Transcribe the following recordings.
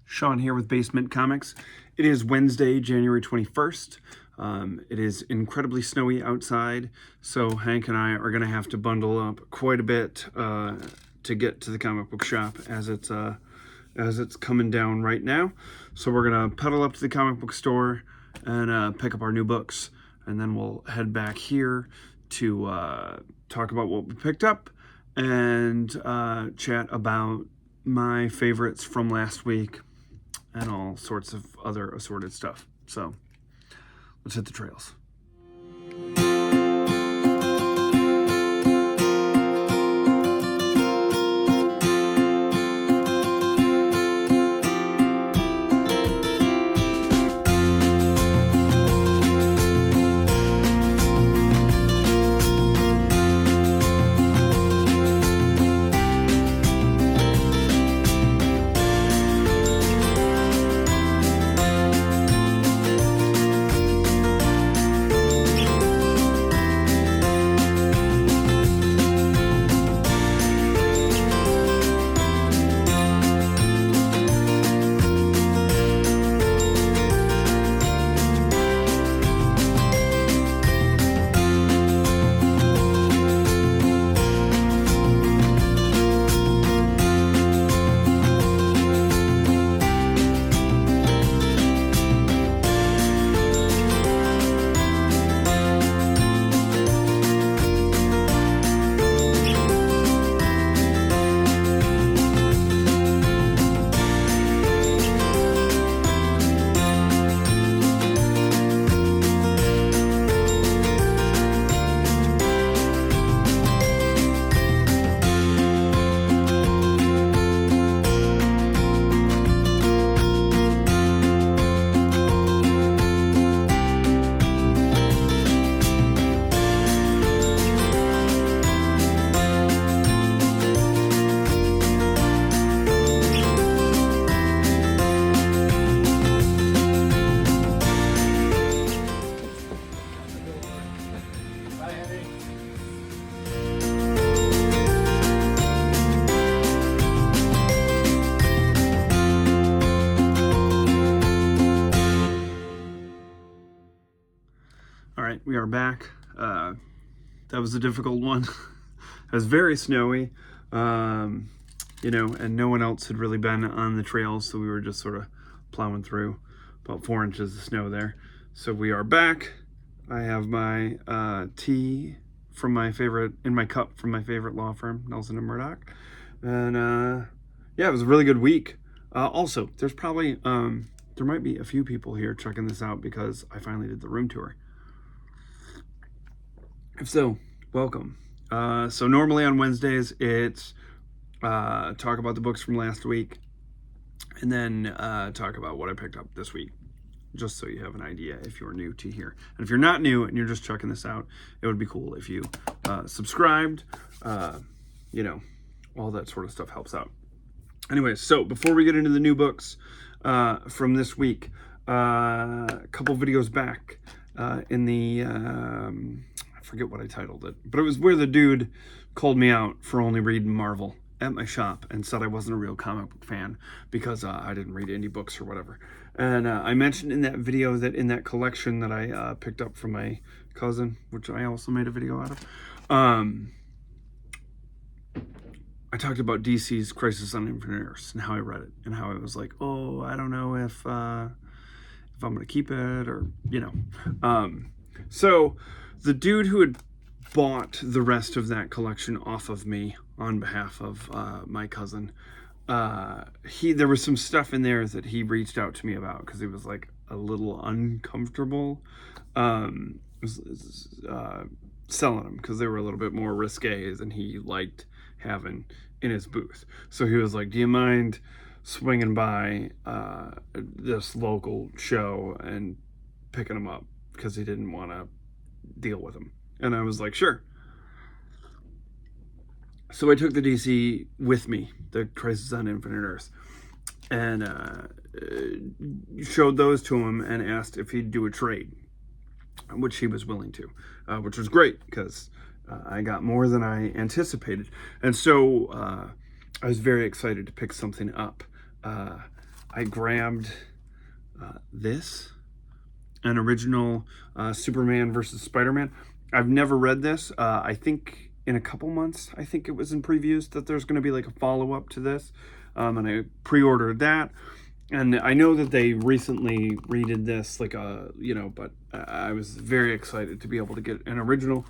Sean here with BaseMint Comics. It is Wednesday, January 21st. It is incredibly snowy outside, so Hank and I are going to have to bundle up quite a bit to get to the comic book shop as it's coming down right now. So we're going to pedal up to the comic book store and pick up our new books, and then we'll head back here to talk about what we picked up and chat about my favorites from last week and all sorts of other assorted stuff. So let's hit the trails. All right, we are back. That was a difficult one. It was very snowy, and no one else had really been on the trails, so we were just sort of plowing through about 4 inches of snow there. So we are back. I have my tea from in my cup from my favorite law firm, Nelson and Murdoch. And yeah, it was a really good week. Also, there's probably, there might be a few people here checking this out because I finally did the room tour. If so, welcome. So normally on Wednesdays, it's talk about the books from last week and then talk about what I picked up this week, just so you have an idea if you're new to here. And if you're not new and you're just checking this out, it would be cool if you subscribed. All that sort of stuff helps out. Anyway, so before we get into the new books from this week, a couple videos back in the... I forget what I titled it, but it was where the dude called me out for only reading Marvel at my shop and said I wasn't a real comic book fan because I didn't read indie books or whatever. And I mentioned in that video that in that collection that I picked up from my cousin, which I also made a video out of, I talked about DC's Crisis on Infinite Earths and how I read it and how I was like, oh, I don't know if I'm going to keep it or, So the dude who had bought the rest of that collection off of me on behalf of my cousin, there was some stuff in there that he reached out to me about because he was like a little uncomfortable selling them because they were a little bit more risque than he liked having in his booth. So he was like, do you mind swinging by this local show and picking them up, because he didn't want to deal with them. And I was like, sure. So I took the DC with me, the Crisis on Infinite Earths, and showed those to him and asked if he'd do a trade, which he was willing to, which was great because I got more than I anticipated. And so I was very excited to pick something up I grabbed this, an original Superman versus Spider-Man. I've never read this. I think in a couple months, I think it was in previews that there's going to be like a follow-up to this. And I pre-ordered that. And I know that they recently redid this, like but I was very excited to be able to get an original.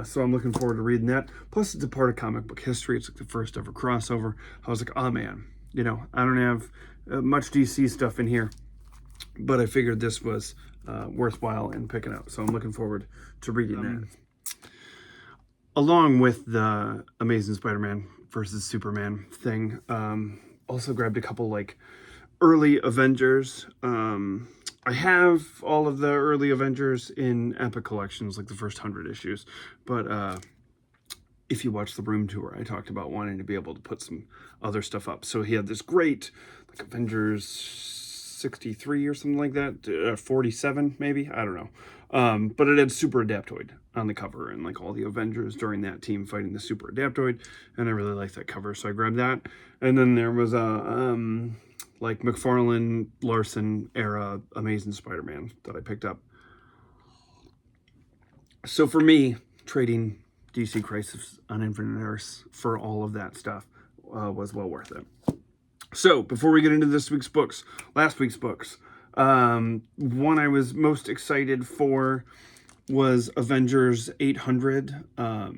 So I'm looking forward to reading that. Plus, it's a part of comic book history. It's like the first ever crossover. I was like, oh man, I don't have much DC stuff in here, but I figured this was worthwhile in picking up. So I'm looking forward to reading that. Along with the Amazing Spider-Man versus Superman thing, also grabbed a couple like early Avengers. I have all of the early Avengers in Epic Collections, like the first 100 issues. But if you watch the room tour, I talked about wanting to be able to put some other stuff up. So he had this great, like Avengers 63 or something like that, 47 maybe, I don't know. But it had Super Adaptoid on the cover and like all the Avengers during that team fighting the Super Adaptoid. And I really liked that cover, so I grabbed that. And then there was a like McFarlane Larson era Amazing Spider-Man that I picked up. So for me, trading DC Crisis on Infinite Earths for all of that stuff was well worth it. So before we get into last week's books, one I was most excited for was Avengers 800. I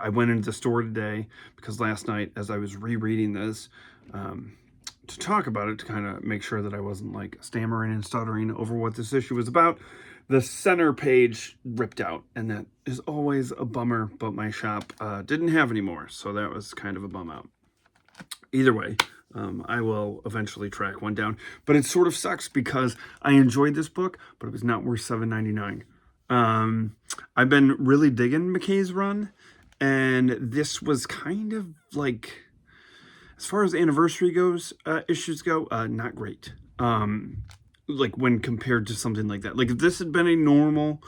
went into the store today because last night, as I was rereading this, to talk about it, to kind of make sure that I wasn't like stammering and stuttering over what this issue was about, the center page ripped out, and that is always a bummer, but my shop didn't have any more, so that was kind of a bum out. Either way, I will eventually track one down, but it sort of sucks because I enjoyed this book, but it was not worth $7.99. I've been really digging McKay's run, and this was kind of like, as far as anniversary issues go, not great. Like when compared to something like that. Like if this had been a normal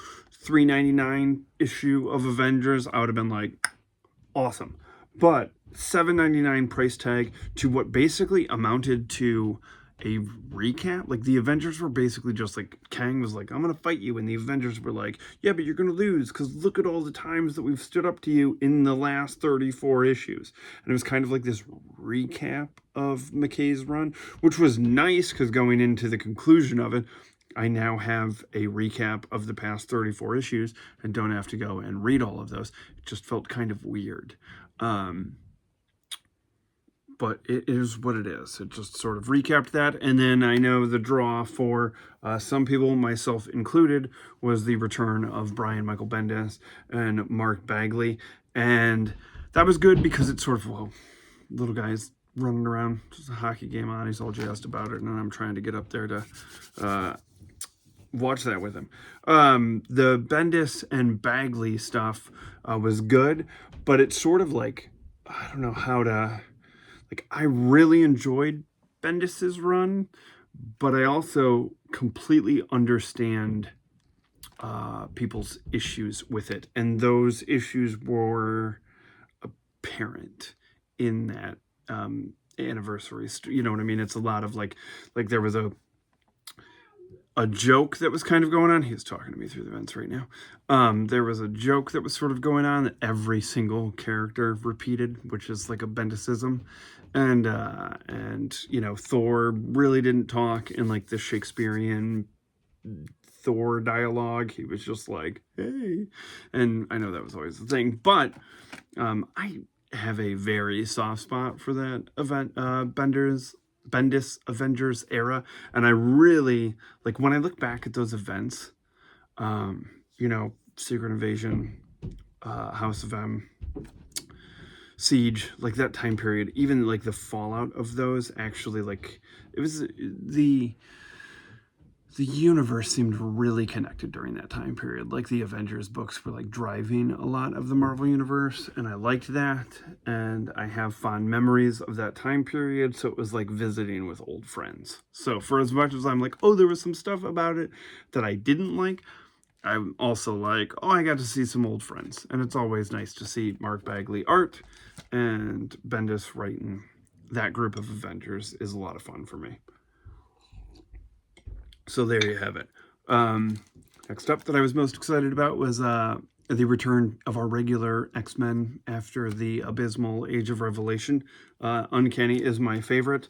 $3.99 issue of Avengers, I would have been like, awesome. But $7.99 price tag to what basically amounted to a recap. Like the Avengers were basically just like, Kang was like, I'm gonna fight you, and the Avengers were like, yeah, but you're gonna lose because look at all the times that we've stood up to you in the last 34 issues. And it was kind of like this recap of McKay's run, which was nice because going into the conclusion of it, I now have a recap of the past 34 issues and don't have to go and read all of those. It just felt kind of weird. But it is what it is. It just sort of recapped that. And then I know the draw for some people, myself included, was the return of Brian Michael Bendis and Mark Bagley. And that was good because it's sort of, well, little guy's running around, just a hockey game on, he's all jazzed about it, and I'm trying to get up there to watch that with him. The Bendis and Bagley stuff was good, but it's sort of like, I don't know how to... Like, I really enjoyed Bendis's run, but I also completely understand people's issues with it. And those issues were apparent in that anniversary. You know what I mean? It's a lot of like there was a joke that was kind of going on. He's talking to me through the vents right now. There was a joke that was sort of going on that every single character repeated, which is like a Bendisism. And Thor really didn't talk in like the Shakespearean Thor dialogue. He was just like, hey. And I know that was always the thing, but I have a very soft spot for that event, Bendis Avengers era, and I really like when I look back at those events, Secret Invasion, House of M, Siege, like that time period, even like the fallout of those, actually, like it was the universe seemed really connected during that time period. Like the Avengers books were like driving a lot of the Marvel universe, and I liked that, and I have fond memories of that time period, so it was like visiting with old friends. So for as much as I'm like, oh, there was some stuff about it that I didn't like, I'm also like, oh, I got to see some old friends, and it's always nice to see Mark Bagley art and Bendis writing that group of Avengers is a lot of fun for me. So there you have it. Next up that I was most excited about was the return of our regular X-Men after the abysmal Age of Revelation. Uncanny is my favorite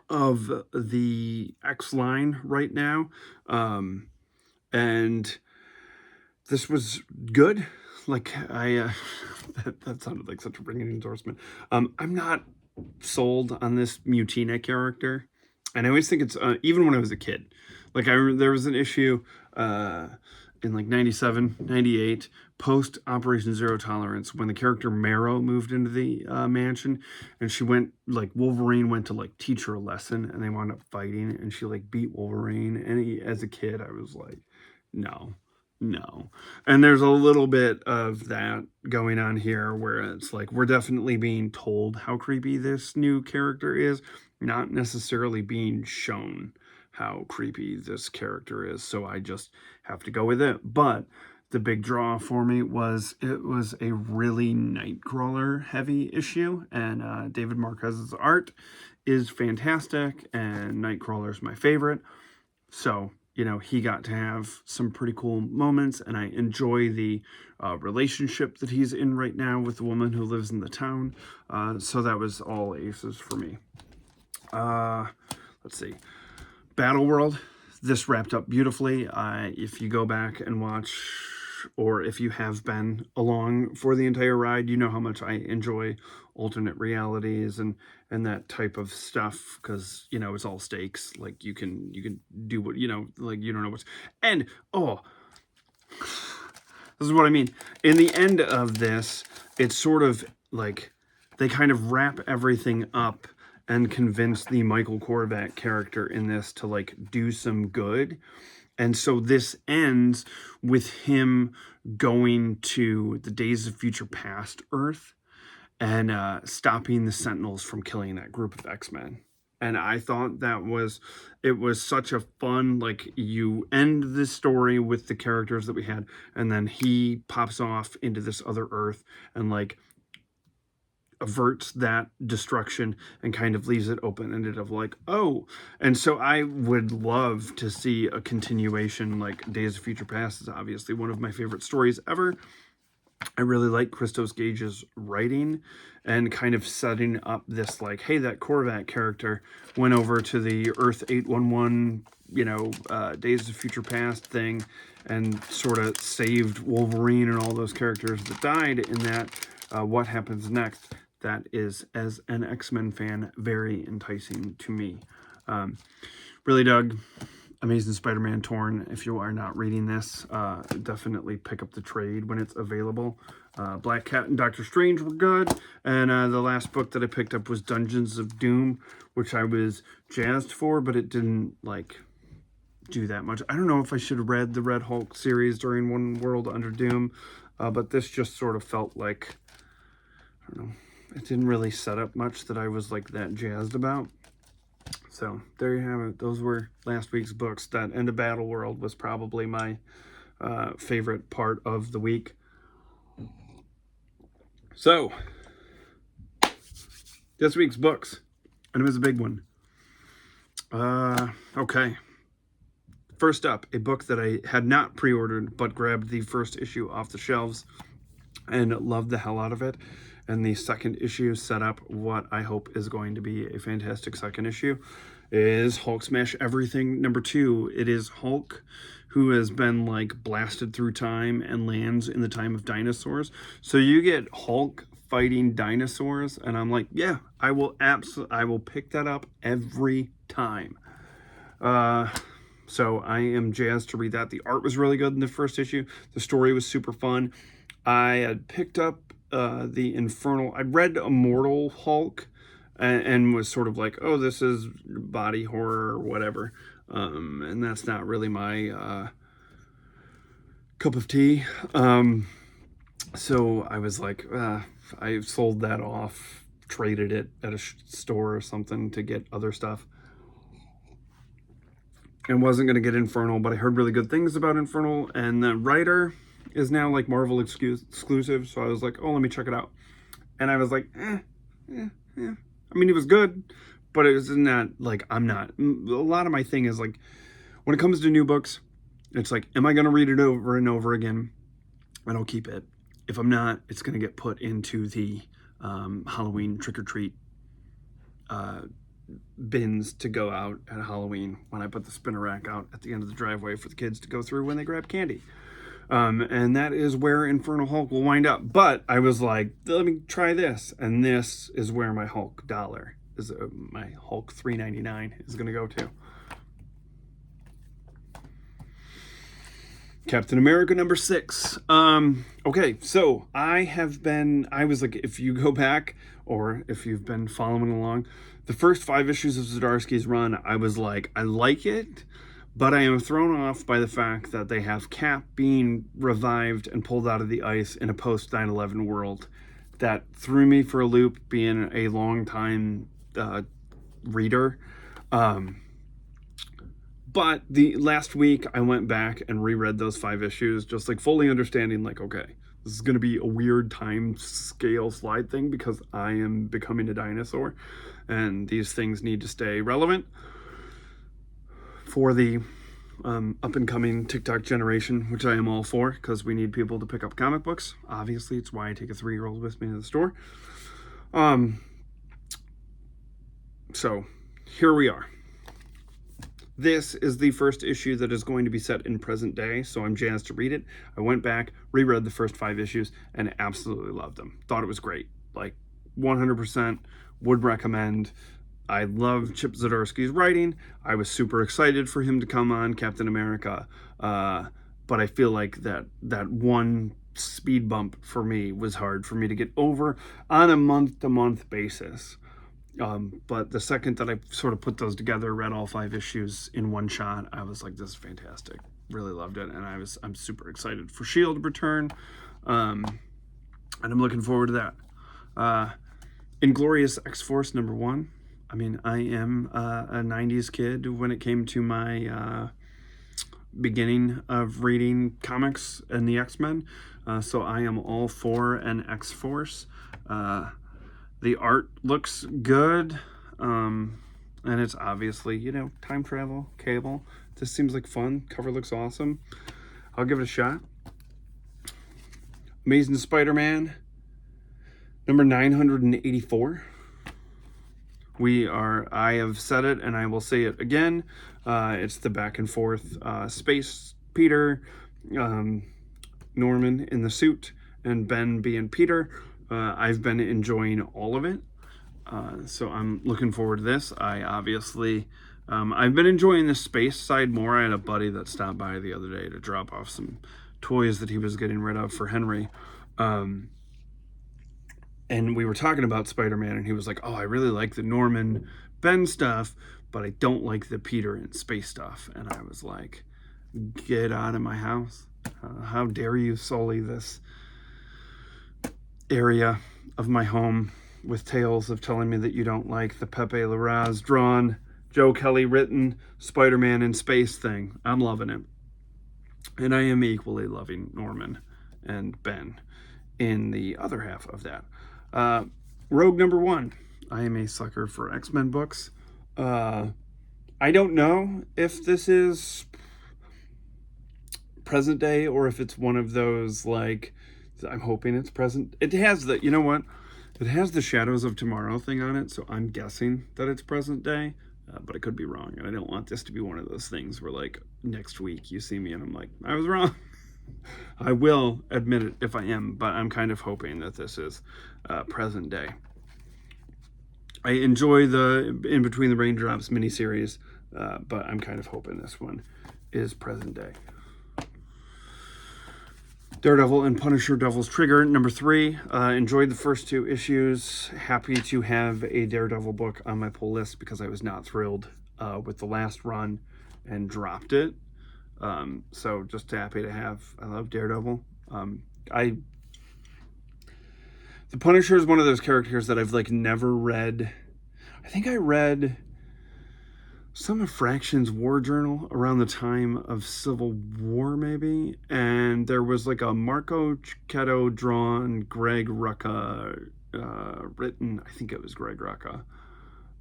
of the X line right now. And this was good. Like, that sounded like such a ringing endorsement. I'm not sold on this Mutina character. And I always think it's, even when I was a kid, like there was an issue in like 97, 98, post Operation Zero Tolerance, when the character Marrow moved into the mansion, and she went, like, Wolverine went to like teach her a lesson, and they wound up fighting, and she like beat Wolverine. And as a kid, I was like, no. And there's a little bit of that going on here, where it's like we're definitely being told how creepy this new character is, not necessarily being shown how creepy this character is. So I just have to go with it. But the big draw for me was it was a really Nightcrawler heavy issue, and David Marquez's art is fantastic, and Nightcrawler is my favorite. So, you know, he got to have some pretty cool moments, and I enjoy the relationship that he's in right now with the woman who lives in the town. So that was all aces for me. Let's see. Battle World. This wrapped up beautifully. If you go back and watch, or if you have been along for the entire ride, you know how much I enjoy alternate realities and that type of stuff, because, you know, it's all stakes. Like, you can do what, you know, like, you don't know what's, and this is what I mean. In the end of this, it's sort of like they kind of wrap everything up and convince the Michael Korvac character in this to like do some good. And so this ends with him going to the Days of Future Past Earth and stopping the Sentinels from killing that group of X-Men. And I thought it was such a fun, like, you end this story with the characters that we had, and then he pops off into this other Earth and like averts that destruction and kind of leaves it open-ended of like, oh. And so I would love to see a continuation. Like, Days of Future Past is obviously one of my favorite stories ever. I really like Christos Gage's writing and kind of setting up this, like, hey, that Korvac character went over to the Earth 811, you know, Days of Future Past thing, and sort of saved Wolverine and all those characters that died in that. What happens next? That is, as an X-Men fan, very enticing to me. Really dug Amazing Spider-Man Torn. If you are not reading this, definitely pick up the trade when it's available. Black Cat and Doctor Strange were good. And the last book that I picked up was Dungeons of Doom, which I was jazzed for, but it didn't, like, do that much. I don't know if I should have read the Red Hulk series during One World Under Doom, but this just sort of felt like, I don't know, it didn't really set up much that I was like that jazzed about. So there you have it. Those were last week's books. That End of Battle World was probably my favorite part of the week. So this week's books, and it was a big one. Okay. First up, a book that I had not pre-ordered, but grabbed the first issue off the shelves and loved the hell out of it. And the second issue set up what I hope is going to be a fantastic second issue, is Hulk Smash Everything #2. It is Hulk, who has been like blasted through time and lands in the time of dinosaurs. So you get Hulk fighting dinosaurs, and I'm like, yeah, I will pick that up every time. So I am jazzed to read that. The art was really good in the first issue. The story was super fun. I had picked up the Infernal. I read Immortal Hulk and was sort of like, oh, this is body horror or whatever. And that's not really my cup of tea. So I was like, I sold that off, traded it at a store or something to get other stuff. And wasn't going to get Infernal, but I heard really good things about Infernal, and the writer is now like Marvel exclusive, so I was like, oh, let me check it out. And I was like, I'm I mean, it was good, but it was not like, a lot of my thing is like, when it comes to new books, it's like, am I going to read it over and over again? And I'll keep it. If I'm not, it's going to get put into the Halloween trick-or-treat bins to go out at Halloween when I put the spinner rack out at the end of the driveway for the kids to go through when they grab candy. And that is where Infernal Hulk will wind up. But I was like, let me try this. And this is where my Hulk dollar is, my Hulk $3.99 is going to go to. Captain America #6. Okay, so I was like, if you go back, or if you've been following along, the first 5 issues of Zdarsky's run, I was like, I like it, but I am thrown off by the fact that they have Cap being revived and pulled out of the ice in a post 9/11 world. That threw me for a loop, being a long time reader. But the last week I went back and reread those 5 issues, just like fully understanding, like, okay, this is going to be a weird time scale slide thing because I am becoming a dinosaur and these things need to stay relevant for the up and coming TikTok generation, which I am all for, because we need people to pick up comic books. Obviously, it's why I take a 3-year-old with me to the store. So here we are. This is the first issue that is going to be set in present day, so I'm jazzed to read it. I went back, reread the first 5 issues, and absolutely loved them. Thought it was great. Like, 100% would recommend. I love Chip Zdarsky's writing. I was super excited for him to come on Captain America, but I feel like that one speed bump for me was hard for me to get over on a month-to-month basis. But the second that I sort of put those together, read all 5 issues in one shot, I was like, this is fantastic. Really loved it, and I'm super excited for S.H.I.E.L.D. to return, and I'm looking forward to that. Inglorious X-Force #1. I mean, I am a 90s kid when it came to my beginning of reading comics and the X-Men, so I am all for an X-Force. The art looks good, and it's obviously, time travel, Cable. This seems like fun. Cover looks awesome. I'll give it a shot. Amazing Spider-Man #984. I have said it and I will say it again. It's the back and forth space Peter, Norman in the suit, and Ben being Peter. I've been enjoying all of it, so I'm looking forward to this. I've been enjoying the space side more. I had a buddy that stopped by the other day to drop off some toys that he was getting rid of for Henry, and we were talking about Spider-Man, and he was like, oh, I really like the Norman Ben stuff, but I don't like the Peter and space stuff. And I was like, get out of my house. How dare you sully this area of my home with tales of telling me that you don't like the Pepe Larraz drawn, Joe Kelly written Spider-Man in space thing. I'm loving it. And I am equally loving Norman and Ben in the other half of that. Rogue #1. I am a sucker for X-Men books. I don't know if this is present day or if it's one of those, like, I'm hoping it's present. It has the, you know what? It has the Shadows of Tomorrow thing on it, so I'm guessing that it's present day, but I could be wrong, and I don't want this to be one of those things where, like, next week you see me and I'm like, I was wrong. I will admit it if I am, but I'm kind of hoping that this is present day. I enjoy the In Between the Raindrops miniseries, but I'm kind of hoping this one is present day. Daredevil and Punisher Devil's Trigger #3. Enjoyed the first 2 issues. Happy to have a Daredevil book on my pull list because I was not thrilled with the last run and dropped it. So just happy to have. I love Daredevil. The Punisher is one of those characters that I've never read. I think I read some of Fraction's War Journal around the time of Civil War, maybe, and there was a Marco Cicchetto drawn Greg Rucka written, I think it was Greg Rucka,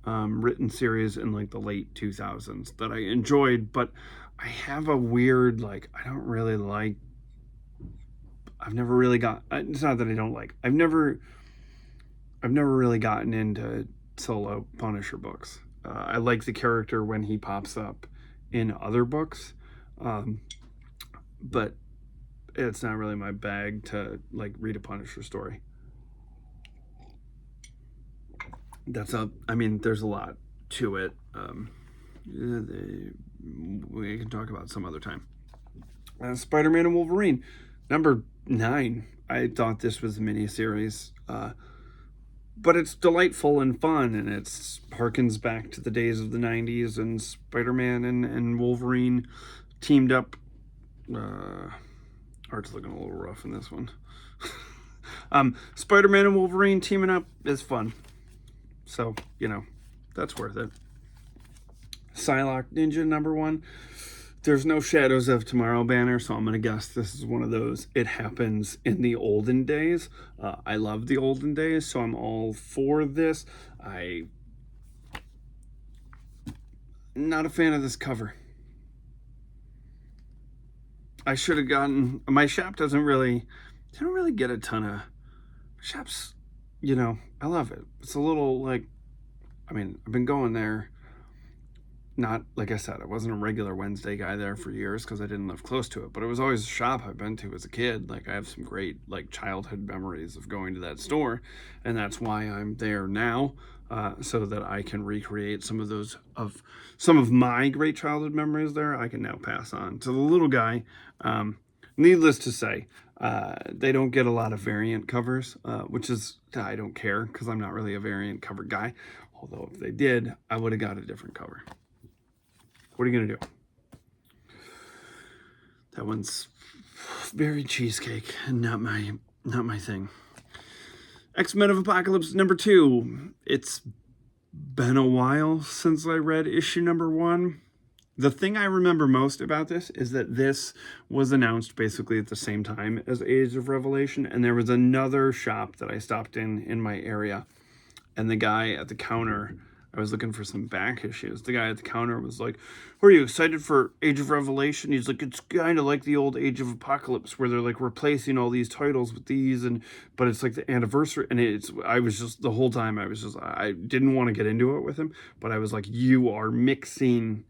written series in like the late 2000s that I enjoyed, but I have a weird, like, I don't really like, I've never really got, it's not that I don't like, I've never really gotten into solo Punisher books. I like the character when he pops up in other books, but it's not really my bag to like read a Punisher story. I mean, there's a lot to it. We can talk about some other time. Spider-Man and Wolverine, number 9. I thought this was a miniseries, but it's delightful and fun, and it harkens back to the days of the 90s, and Spider-Man and Wolverine teamed up. Art's looking a little rough in this one. Spider-Man and Wolverine teaming up is fun. So, you know, that's worth it. Psylocke Ninja, number 1. There's no Shadows of Tomorrow banner, so I'm going to guess this is one of those. It happens in the olden days. I love the olden days, so I'm all for this. I'm not a fan of this cover. I should have gotten... My shop doesn't really get a ton of... Shops, you know, I love it. It's a little like... I mean, I've been going there... Not, like I said, I wasn't a regular Wednesday guy there for years because I didn't live close to it, but it was always a shop I've been to as a kid. Like, I have some great, like, childhood memories of going to that store, and that's why I'm there now, so that I can recreate some of my great childhood memories there. I can now pass on to the little guy. Needless to say, they don't get a lot of variant covers, which is, I don't care because I'm not really a variant cover guy, although if they did, I would have got a different cover. What are you going to do? That one's very cheesecake and not my thing. X-Men of Apocalypse number 2. It's been a while since I read issue number 1. The thing I remember most about this is that this was announced basically at the same time as Age of Revelation, and there was another shop that I stopped in my area, and the guy at the counter, I was looking for some back issues. The guy at the counter was like, "Are you excited for Age of Revelation?" He's like, "It's kind of like the old Age of Apocalypse where they're like replacing all these titles with these, but it's like the anniversary." And I was just, the whole time I didn't want to get into it with him, but I was like, "You are mixing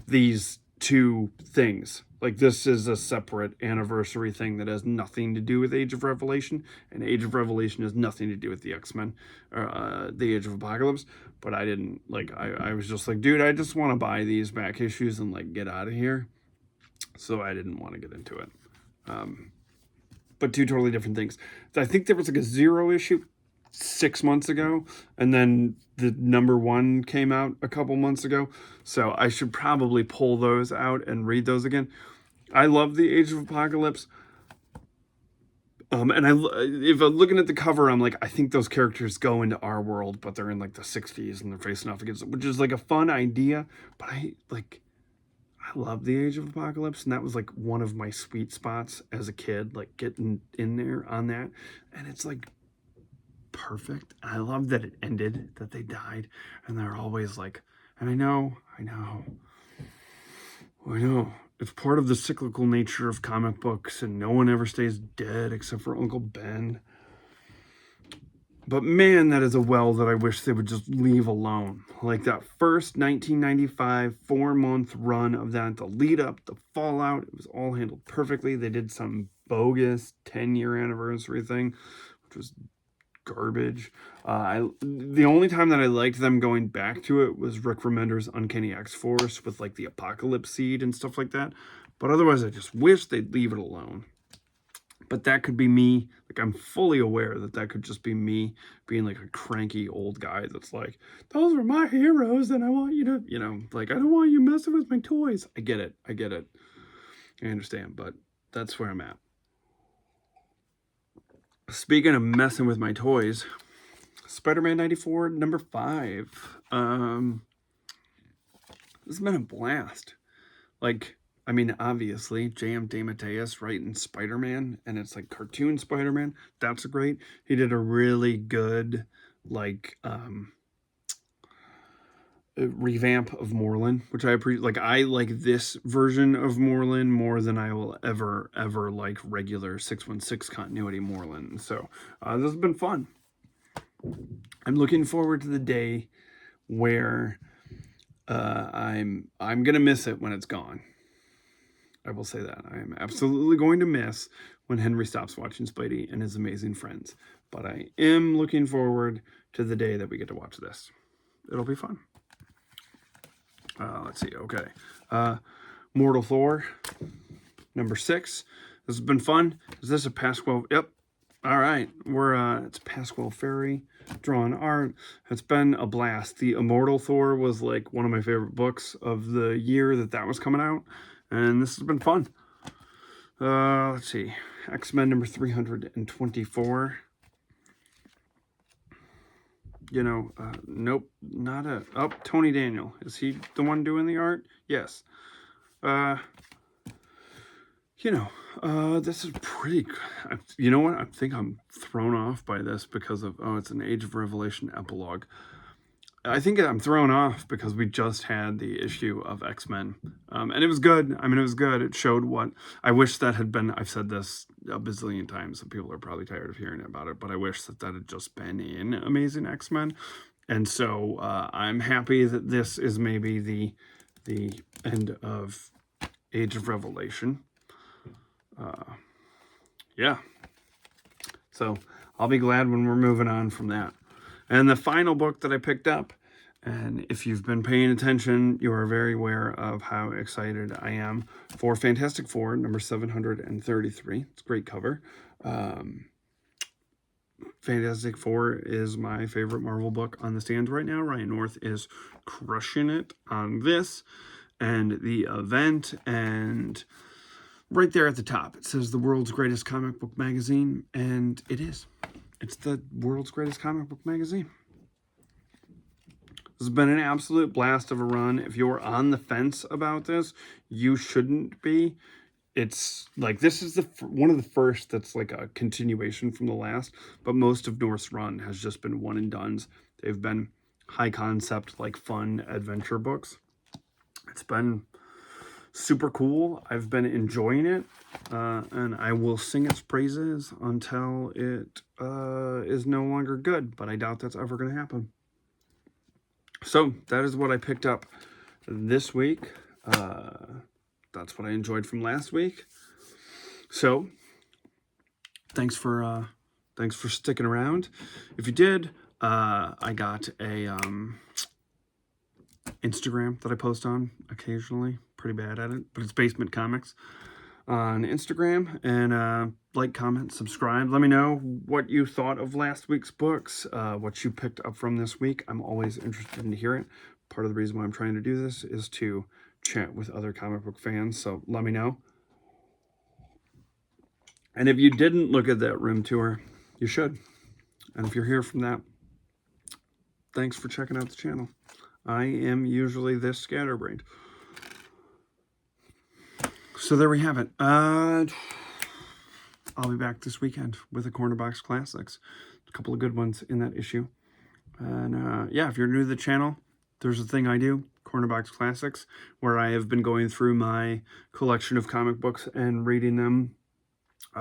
these two things. Like, this is a separate anniversary thing that has nothing to do with Age of Revelation, and Age of Revelation has nothing to do with the X-Men, or the Age of Apocalypse." But I didn't, like, I was just like, dude, I just want to buy these back issues and, like, get out of here. So I didn't want to get into it. But two totally different things. I think there was, like, a 0 issue 6 months ago, and then the number 1 came out a couple months ago. So I should probably pull those out and read those again. I love the Age of Apocalypse. And if I'm looking at the cover, I'm like, I think those characters go into our world, but they're in like the 60s and they're facing off against it, which is like a fun idea. But I love the Age of Apocalypse, and that was like one of my sweet spots as a kid, like getting in there on that. And it's like perfect. I love that it ended, that they died, and they're always like, and I know. It's part of the cyclical nature of comic books, and no one ever stays dead except for Uncle Ben. But man, that is a well that I wish they would just leave alone. Like that first 1995 4-month run of that, the lead up, the fallout, it was all handled perfectly. They did some bogus 10-year anniversary thing, which was garbage. The only time that I liked them going back to it was Rick Remender's Uncanny X-Force with like the Apocalypse Seed and stuff like that. But otherwise, I just wish they'd leave it alone. But that could be me. Like, I'm fully aware that could just be me being like a cranky old guy that's like, those are my heroes, and I want you to, like, I don't want you messing with my toys. I get it. I understand, but that's where I'm at. Speaking of messing with my toys, Spider-Man 94, number 5. This has been a blast. Like, I mean, obviously, J.M. DeMatteis writing Spider-Man, and it's like cartoon Spider-Man. That's great. He did a really good, like, revamp of Moreland, which I appreciate. Like, I like this version of Moreland more than I will ever like regular 616 continuity Moreland. So this has been fun. I'm looking forward to the day where I'm gonna miss it when it's gone. I will say that. I am absolutely going to miss when Henry stops watching Spidey and his amazing friends. But I am looking forward to the day that we get to watch this. It'll be fun. Let's see. Okay. Mortal Thor, number 6. This has been fun. Is this a Pasquale? Yep. All right. It's Pasquale Ferry drawn art. It's been a blast. The Immortal Thor was like one of my favorite books of the year that was coming out. And this has been fun. Let's see. X-Men number 324. You know, nope, not a... Oh, Tony Daniel. Is he the one doing the art? Yes. You know, this is pretty... You know what? I think I'm thrown off by this because of... Oh, it's an Age of Revelation epilogue. I think I'm thrown off because we just had the issue of X-Men. And it was good. I mean, it was good. It showed what... I wish that had been... I've said this a bazillion times, so people are probably tired of hearing about it, but I wish that had just been in Amazing X-Men. And so I'm happy that this is maybe the end of Age of Revelation. Yeah. So I'll be glad when we're moving on from that. And the final book that I picked up, and if you've been paying attention, you are very aware of how excited I am for Fantastic Four, number 733. It's a great cover. Fantastic Four is my favorite Marvel book on the stands right now. Ryan North is crushing it on this and the event. And right there at the top, it says the world's greatest comic book magazine, and it is. It's the world's greatest comic book magazine. This has been an absolute blast of a run. If you're on the fence about this, you shouldn't be. It's like, this is one of the first that's like a continuation from the last, but most of North's run has just been one and dones. They've been high concept, like fun adventure books. It's been super cool. I've been enjoying it, and I will sing its praises until it is no longer good, but I doubt that's ever going to happen. So that is what I picked up this week. That's what I enjoyed from last week. So thanks for sticking around. If you did, I got a Instagram that I post on occasionally. Pretty bad at it, but it's BaseMint Comics on Instagram. And like, comment, subscribe. Let me know what you thought of last week's books, what you picked up from this week. I'm always interested in hearing it. Part of the reason why I'm trying to do this is to chat with other comic book fans, so let me know. And if you didn't look at that room tour, you should. And if you're here from that, thanks for checking out the channel. I am usually this scatterbrained. So there we have it. I'll be back this weekend with a Corner Box Classics. A couple of good ones in that issue. And yeah, if you're new to the channel, there's a thing I do, Corner Box Classics, where I have been going through my collection of comic books and reading them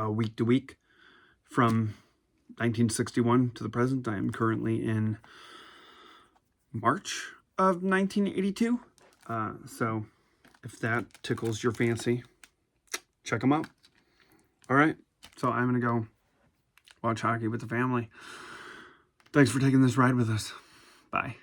week to week from 1961 to the present. I am currently in March of 1982. So if that tickles your fancy, check them out. All right, so I'm going to go watch hockey with the family. Thanks for taking this ride with us. Bye.